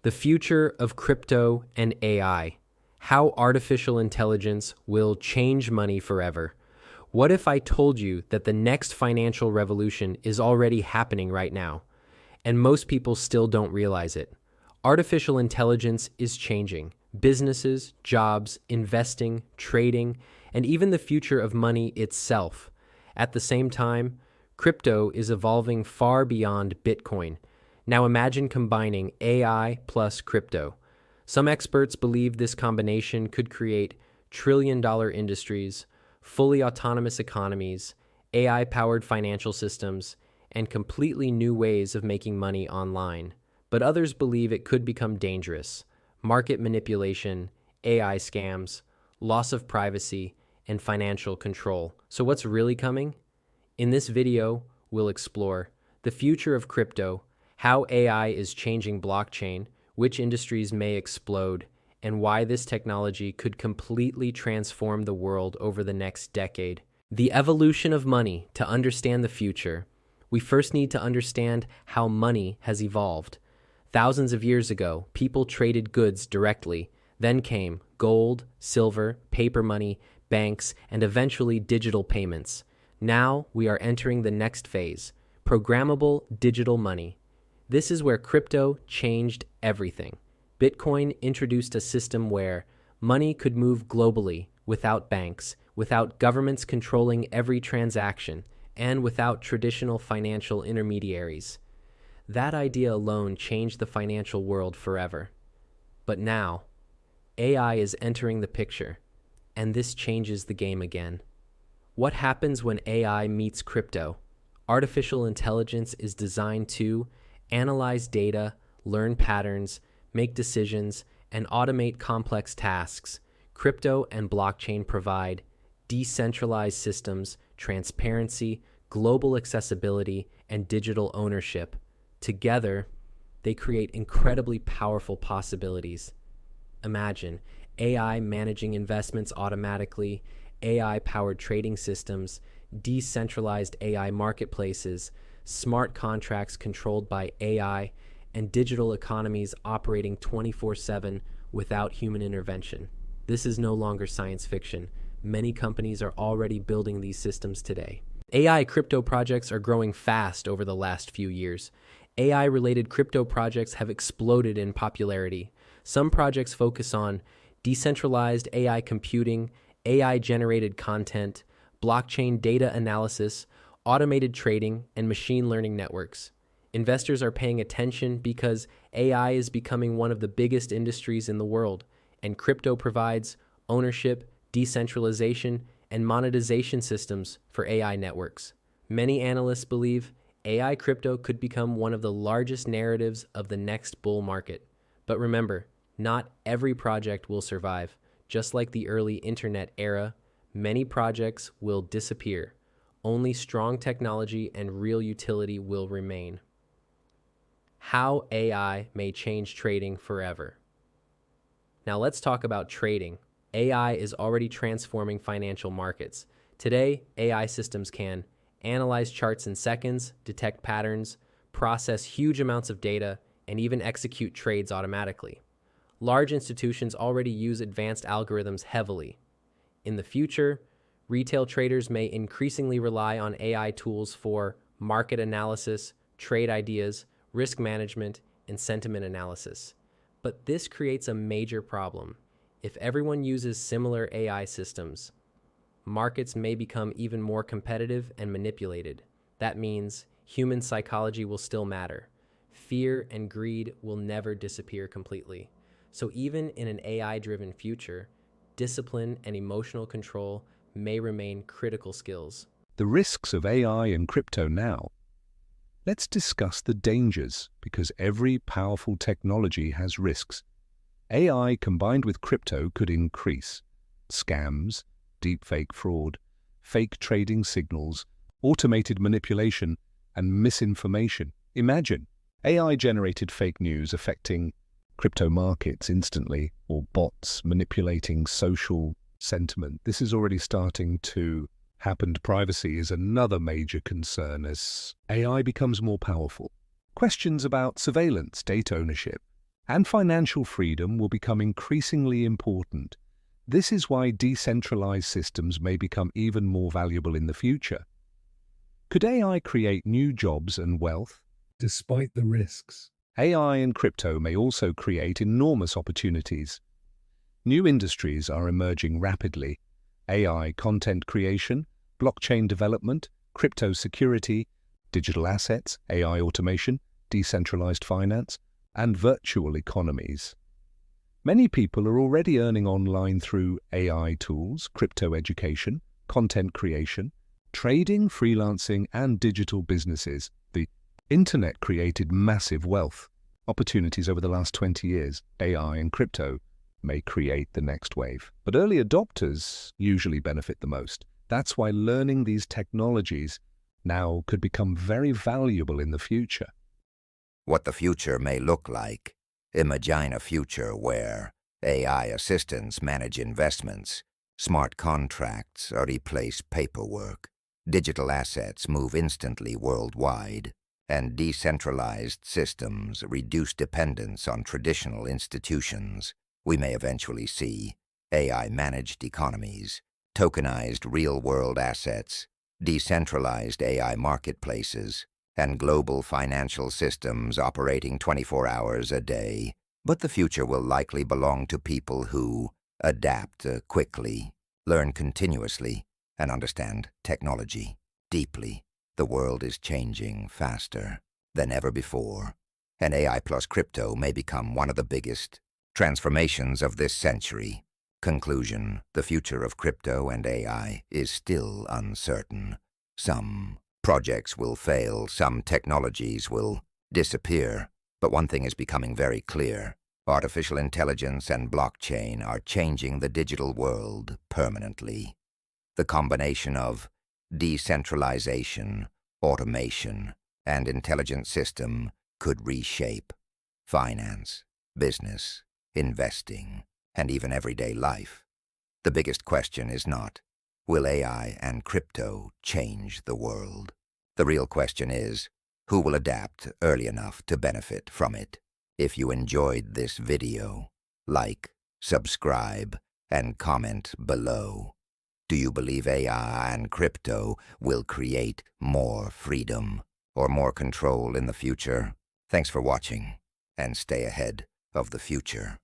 The future of crypto and AI. How artificial intelligence will change money forever. What if I told you that the next financial revolution is already happening right now, and most people still don't realize it? Artificial intelligence is changing businesses, jobs, investing, trading, and even the future of money itself. At the same time, crypto is evolving far beyond Bitcoin. Now imagine combining AI plus crypto. Some experts believe this combination could create trillion-dollar industries, fully autonomous economies, AI-powered financial systems, and completely new ways of making money online. But others believe it could become dangerous. Market manipulation, AI scams, loss of privacy, and financial control. So what's really coming? In this video, we'll explore the future of crypto, how AI is changing blockchain, which industries may explode, and why this technology could completely transform the world over the next decade. The evolution of money. To understand the future, we first need to understand how money has evolved. Thousands of years ago, people traded goods directly. Then came gold, silver, paper money, banks, and eventually digital payments. Now we are entering the next phase, programmable digital money. This is where crypto changed everything. Bitcoin introduced a system where money could move globally without banks, without governments controlling every transaction, and without traditional financial intermediaries. That idea alone changed the financial world forever. But now, AI is entering the picture, and this changes the game again. What happens when AI meets crypto? Artificial intelligence is designed to analyze data, learn patterns, make decisions, and automate complex tasks. Crypto and blockchain provide decentralized systems, transparency, global accessibility, and digital ownership. Together, they create incredibly powerful possibilities. Imagine AI managing investments automatically, AI-powered trading systems, decentralized AI marketplaces, smart contracts controlled by AI, and digital economies operating 24/7 without human intervention. This is no longer science fiction. Many companies are already building these systems today. AI crypto projects are growing fast over the last few years. AI-related crypto projects have exploded in popularity. Some projects focus on decentralized AI computing, AI-generated content, blockchain data analysis, automated trading, and machine learning networks. Investors are paying attention because AI is becoming one of the biggest industries in the world, and crypto provides ownership, decentralization, and monetization systems for AI networks. Many analysts believe AI crypto could become one of the largest narratives of the next bull market. But remember, not every project will survive. Just like the early internet era, many projects will disappear. Only strong technology and real utility will remain. How AI may change trading forever. Now let's talk about trading. AI is already transforming financial markets. Today, AI systems can analyze charts in seconds, detect patterns, process huge amounts of data, and even execute trades automatically. Large institutions already use advanced algorithms heavily. In the future, retail traders may increasingly rely on AI tools for market analysis, trade ideas, risk management, and sentiment analysis. But this creates a major problem. If everyone uses similar AI systems, markets may become even more competitive and manipulated. That means human psychology will still matter. Fear and greed will never disappear completely. So even in an AI-driven future, discipline and emotional control may remain critical skills. The risks of AI and crypto now. Let's discuss the dangers, because every powerful technology has risks. AI combined with crypto could increase scams, deepfake fraud, fake trading signals, automated manipulation, and misinformation. Imagine AI-generated fake news affecting crypto markets instantly, or bots manipulating social sentiment. This is already starting to happen. Privacy is another major concern as AI becomes more powerful. Questions about surveillance, data ownership, And financial freedom will become increasingly important. This is why decentralized systems may become even more valuable in the future. Could AI create new jobs and wealth? Despite the risks, AI and crypto may also create enormous opportunities. New industries are emerging rapidly: AI content creation, blockchain development, crypto security, digital assets, AI automation, decentralized finance, and virtual economies. Many people are already earning online through AI tools, crypto education, content creation, trading, freelancing, and digital businesses. The internet created massive wealth opportunities over the last 20 years. AI and crypto may create the next wave, but early adopters usually benefit the most. That's why learning these technologies now could become very valuable in the future. What the future may look like. Imagine a future where AI assistants manage investments, smart contracts replace paperwork, digital assets move instantly worldwide, and decentralized systems reduce dependence on traditional institutions. We may eventually see AI-managed economies, tokenized real-world assets, decentralized AI marketplaces, and global financial systems operating 24 hours a day. But the future will likely belong to people who adapt quickly, learn continuously, and understand technology deeply. The world is changing faster than ever before, and AI plus crypto may become one of the biggest transformations of this century. Conclusion: the future of crypto and AI is still uncertain. Some projects will fail, some technologies will disappear, but one thing is becoming very clear: artificial intelligence and blockchain are changing the digital world permanently. The combination of decentralization, automation, and intelligent system could reshape finance, business, investing, and even everyday life. The biggest question is not, will AI and crypto change the world? The real question is, who will adapt early enough to benefit from it? If you enjoyed this video, like, subscribe, and comment below. Do you believe AI and crypto will create more freedom or more control in the future? Thanks for watching, and stay ahead of the future.